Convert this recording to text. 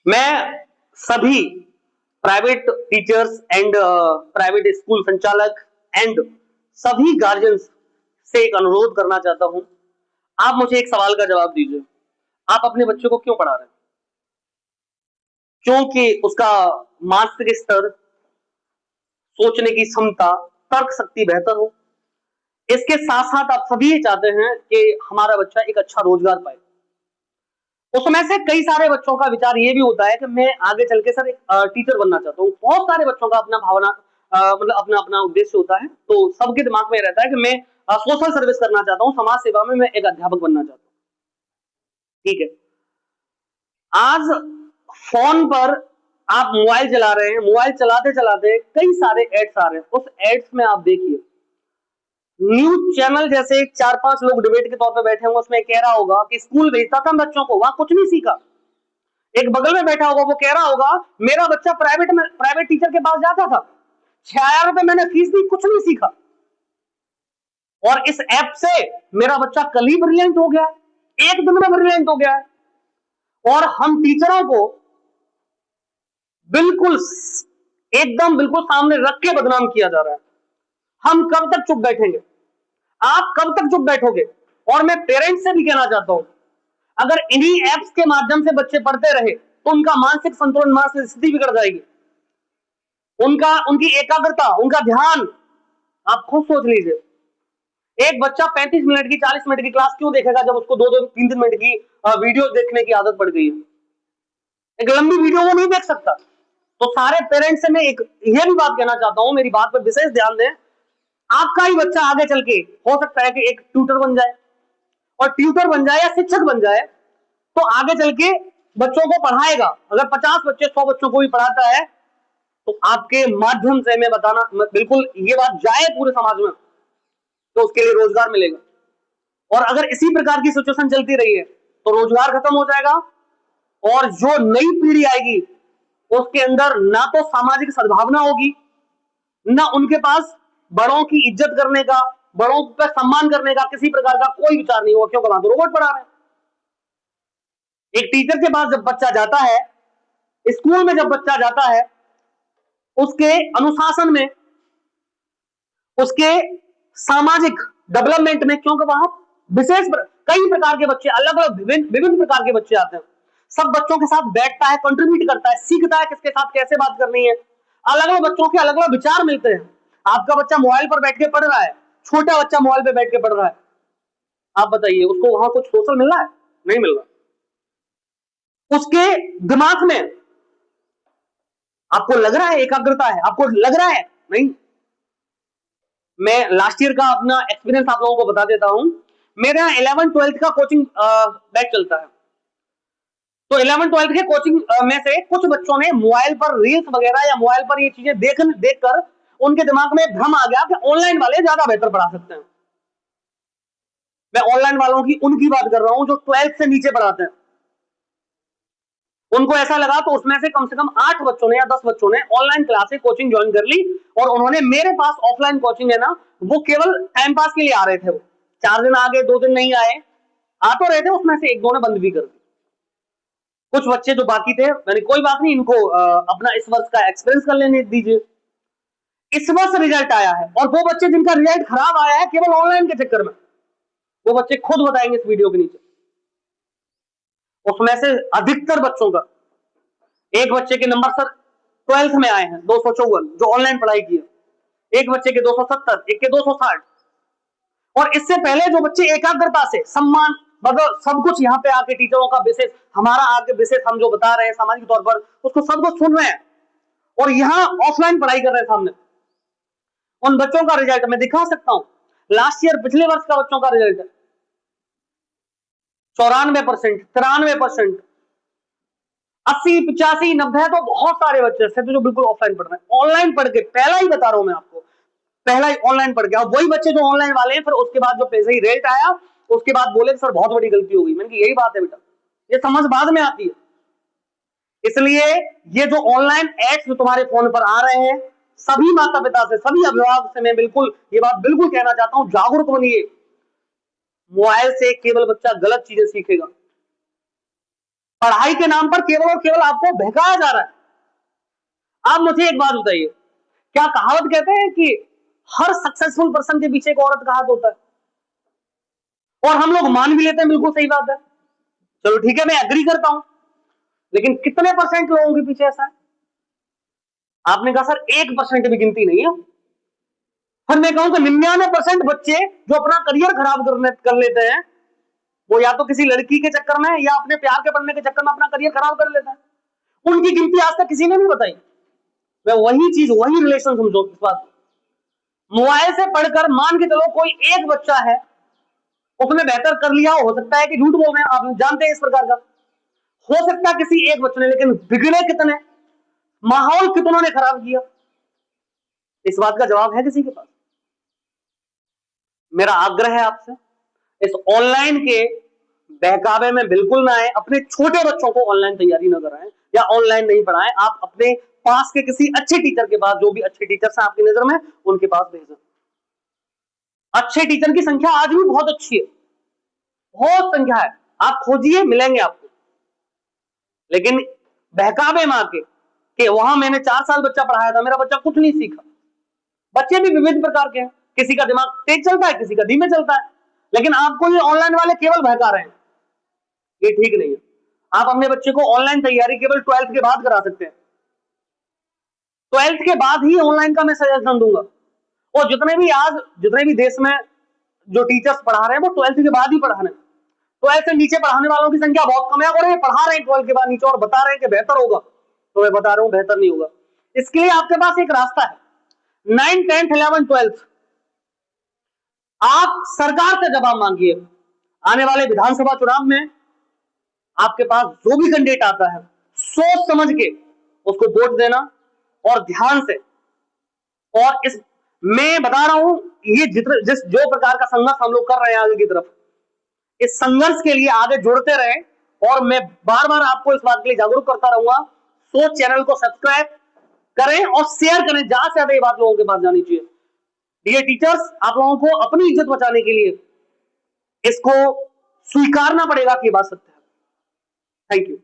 मैं सभी private teachers and private school संचालक एंड सभी गार्जियंस से एक अनुरोध करना चाहता हूं। आप मुझे एक सवाल का जवाब दीजिए। आप अपने बच्चे को क्यों पढ़ा रहे हैं? क्योंकि उसका मानसिक स्तर, सोचने की क्षमता, तर्क शक्ति बेहतर हो। इसके साथ-साथ आप सभी ये चाहते हैं कि हमारा बच्चा एक अच्छा रोजगार पाए। उसमें से कई सारे बच्चों का विचार ये भी होता है कि मैं आगे चल के सर एक टीचर बनना चाहता हूँ। बहुत सारे बच्चों का अपना भावना मतलब अपना-अपना उद्देश्य होता है। तो सबके दिमाग में रहता है कि मैं सोशल सर्विस करना चाहता हूँ, समाज सेवा में मैं एक अध्यापक बनना चाहता हूँ। ठीक है। आज फ़ोन पर आप मोबाइल चला रहे हैं, मोबाइल चलाते-चलाते कई सारे एड्स आ रहे हैं। उस एड्स में आप देखिए, न्यूज़ चैनल जैसे 4-5 लोग डिबेट के तौर पे बैठे होंगे, उसमें कह रहा होगा कि स्कूल भेजता था बच्चों को, वहाँ कुछ नहीं सीखा। एक बगल में बैठा होगा, वो कह रहा होगा मेरा बच्चा प्राइवेट टीचर के पास जाता था, 6000 रुपए मैंने फीस दी, कुछ नहीं सीखा। और इस ऐप से मेरा बच्चा कल ही ब्रिलियंट हो गया, एक दिन में ब्रिलियंट हो गया है। और हम टीचरों को बिल्कुल बिल्कुल सामने रख के बदनाम किया जा रहा है। हम कब तक चुप बैठेंगे? आप कब तक चुप बैठोगे? और मैं पेरेंट्स से भी कहना चाहता हूं, अगर इन्हीं एप्स के माध्यम से बच्चे पढ़ते रहे तो उनका मानसिक संतुलन, मानसिक स्थिति बिगड़ जाएगी। उनकी एकाग्रता, उनका ध्यान, आप खुद सोच लीजिए। एक बच्चा 35 मिनट की, 40 मिनट की क्लास क्यों देखेगा जब उसको 2-2 3-3 मिनट की वीडियो देखने की आदत पड़ गई है। एक लंबी वीडियो वो नहीं देख सकता। तो सारे पेरेंट्स से मैं एक ये भी बात कहना चाहता हूं, मेरी बात पर विशेष ध्यान दें। आपका ही बच्चा आगे चल के हो सकता है कि एक ट्यूटर बन जाए, और ट्यूटर बन जाए या शिक्षक बन जाए तो आगे चल के बच्चों को पढ़ाएगा। अगर 50 बच्चे 100 बच्चों को भी पढ़ाता है तो आपके माध्यम से मैं बताना, बिल्कुल ये बात जाए पूरे समाज में, तो उसके लिए रोजगार मिलेगा। और अगर इसी प्रकार की सिचुएशन चलती रही है तो रोजगार खत्म हो जाएगा, और जो नई पीढ़ी आएगी उसके अंदर ना तो सामाजिक सद्भावना होगी, ना उनके पास बड़ों की इज्जत करने का, बड़ों का सम्मान करने का किसी प्रकार का कोई विचार नहीं होगा। क्योंकि वहां तो रोबोट पढ़ा रहे हैं। एक टीचर के पास जब बच्चा जाता है, स्कूल में जब बच्चा जाता है, उसके अनुशासन में, उसके सामाजिक डेवलपमेंट में, क्योंकि वहां कई प्रकार के बच्चे, अलग-अलग विभिन्न प्रकार के बच्चे आते हैं। सब बच्चों के साथ बैठता है, कंट्रीब्यूट करता है, सीखता है किसके साथ कैसे बात करनी है। अलग-अलग बच्चों के अलग-अलग विचार मिलते हैं। आपका बच्चा मोबाइल पर बैठ के पढ़ रहा है, छोटा बच्चा मोबाइल पे बैठ के पढ़ रहा है, आप बताइए उसको वहां कुछ सोशल मिल रहा है? नहीं मिल रहा। उसके दिमाग में आपको लग रहा है एकाग्रता है? आपको लग रहा है? नहीं। मैं लास्ट ईयर का अपना एक्सपीरियंस आप लोगों को बता देता हूं। मेरे यहाँ 11th-12th का कोचिंग बैच चलता है। तो 11th-12th के कोचिंग में से कुछ बच्चों ने मोबाइल पर रील्स वगैरह या मोबाइल पर ये चीजें देखकर उनके दिमाग में भ्रम आ गया कि ऑनलाइन वाले ज्यादा बेहतर पढ़ा सकते हैं। मैं ऑनलाइन वालों की उनकी बात कर रहा हूं जो 12th से नीचे पढ़ाते हैं। उनको ऐसा लगा तो उसमें से कम 8 बच्चों ने या 10 बच्चों ने ऑनलाइन क्लासेस कोचिंग ज्वाइन कर ली, और उन्होंने मेरे पास ऑफलाइन कोचिंग है ना, वो केवल टाइम पास के लिए आ रहे थे। वो 4 दिन आ गए, 2 दिन नहीं आए, आ तो रहे थे, उसमें से 1-2 ने बंद भी कर दी। कुछ बच्चे जो बाकी थे, मैंने कोई बात नहीं, इनको अपना इस वर्ष का एक्सपीरियंस कर लेने दीजिए। इस वर्ष रिजल्ट आया है, और वो बच्चे जिनका रिजल्ट खराब आया है केवल ऑनलाइन के चक्कर में, वो बच्चे खुद बताएंगे इस वीडियो के नीचे। उसमें से अधिकतर बच्चों का, एक बच्चे के नंबर सर 12th में आए हैं 254 जो ऑनलाइन पढ़ाई की है, एक बच्चे के 270, एक के 260। और इससे पहले जो बच्चे एकाग्रता से, सम्मान, मतलब सब कुछ यहाँ पे आके टीचरों का विशेष, हमारा आके विशेष हम जो बता रहे हैं सामाजिक तौर पर, उसको सब कुछ सुन रहे हैं, और यहाँ ऑफलाइन पढ़ाई कर रहे हैं सामने, उन बच्चों का रिजल्ट मैं दिखा सकता हूं। लास्ट ईयर, पिछले वर्ष का बच्चों का रिजल्ट है 94%, 93%, 80, 85, 90। तो बहुत सारे बच्चे ऐसे थे जो बिल्कुल ऑफलाइन पढ़ रहे हैं। ऑनलाइन पढ़ के, पहला ही बता रहा हूं मैं आपको, पहला ही ऑनलाइन पढ़ गया। वही बच्चे जो ऑनलाइन वाले हैं, फिर उसके बाद जो पैसे ही रेट आया, उसके बाद बोले सर बहुत बड़ी गलती हो गई। मैंने कहा यही बात है बेटा, ये समझ बाद में आती है। इसलिए ये जो ऑनलाइन एड्स जो तुम्हारे फोन पर आ रहे हैं, सभी माता पिता से, सभी अभिभावक से मैं बिल्कुल ये बात बिल्कुल कहना चाहता हूं, जागरूक बनिए। मोबाइल से केवल बच्चा गलत चीजें सीखेगा। पढ़ाई के नाम पर केवल और केवल आपको बहकाया जा रहा है। आप मुझे एक बात बताइए, क्या कहावत कहते हैं कि हर सक्सेसफुल पर्सन के पीछे एक औरत का हाथ होता है? और हम लोग मान भी लेते हैं, बिल्कुल सही बात है, चलो ठीक है, मैं एग्री करता हूं, लेकिन कितने परसेंट लोगों के पीछे ऐसा है? आपने कहा सर 1% भी गिनती नहीं है। फिर मैं कहूंगा 99% बच्चे जो अपना करियर खराब कर लेते हैं, वो या तो किसी लड़की के चक्कर में या अपने प्यार के पढ़ने के चक्कर में अपना करियर खराब कर लेता है। उनकी गिनती आज तक किसी ने नहीं बताई। मैं वही चीज, वही रिलेशन समझो इस बात। मोबाइल से पढ़कर मान के चलो कोई एक बच्चा है, उसने बेहतर कर लिया, हो सकता है कि झूठ बोल रहे हैं, आप जानते हैं इस प्रकार का, हो सकता है किसी एक बच्चे ने, लेकिन बिगड़े कितने, माहौल कितनों ने खराब किया, इस बात का जवाब है किसी के पास? मेरा आग्रह है आपसे, इस ऑनलाइन के बहकावे में बिल्कुल ना आए, अपने छोटे बच्चों को ऑनलाइन तैयारी न कराएं या ऑनलाइन नहीं पढ़ाएं। आप अपने पास के किसी अच्छे टीचर के पास, जो भी अच्छे टीचर्स हैं आपकी नजर में, उनके पास भेजें। अच्छे टीचर की संख्या आज भी बहुत अच्छी है, बहुत संख्या है, आप खोजिए, मिलेंगे आपको। लेकिन बहकावे मार के कि वहां मैंने 4 साल बच्चा पढ़ाया था, मेरा बच्चा कुछ नहीं सीखा। बच्चे भी विविध प्रकार के हैं, किसी का दिमाग तेज चलता है, किसी का धीमे चलता है, लेकिन आपको ये ऑनलाइन वाले केवल बहका रहे हैं, ये ठीक नहीं है। आप अपने बच्चे को ऑनलाइन तैयारी केवल 12th के बाद करा सकते हैं। 12th के बाद ही ऑनलाइन का मैं सजेशन दूंगा। और जितने भी देश में जो टीचर्स पढ़ा रहे हैं, वो 12th के बाद ही पढ़ा रहे हैं। 12th से नीचे पढ़ाने वालों की संख्या बहुत कम है, और ये पढ़ा रहे हैं 12th के बाद नीचे और बता रहे हैं कि बेहतर होगा, तो मैं बता रहा हूं बेहतर नहीं होगा। इसके लिए आपके पास एक रास्ता है, 9, 10, 11, 12 आप सरकार से जवाब मांगिए। आने वाले विधानसभा चुनाव में आपके पास जो भी कैंडिडेट आता है, सोच समझ के उसको वोट देना, और ध्यान से। और इस मैं बता रहा हूं, ये जो प्रकार का संघर्ष हम लोग कर रहे हैं आगे की तरफ, इस संघर्ष के लिए आगे जुड़ते रहे, और मैं बार बार आपको इस बात के लिए जागरूक करता रहूंगा। सोच चैनल को सब्सक्राइब करें और शेयर करें, ज्यादा से ज्यादा ये बात लोगों के पास जानी चाहिए। डियर टीचर्स, आप लोगों को अपनी इज्जत बचाने के लिए इसको स्वीकारना पड़ेगा कि ये बात सत्य है। Thank you.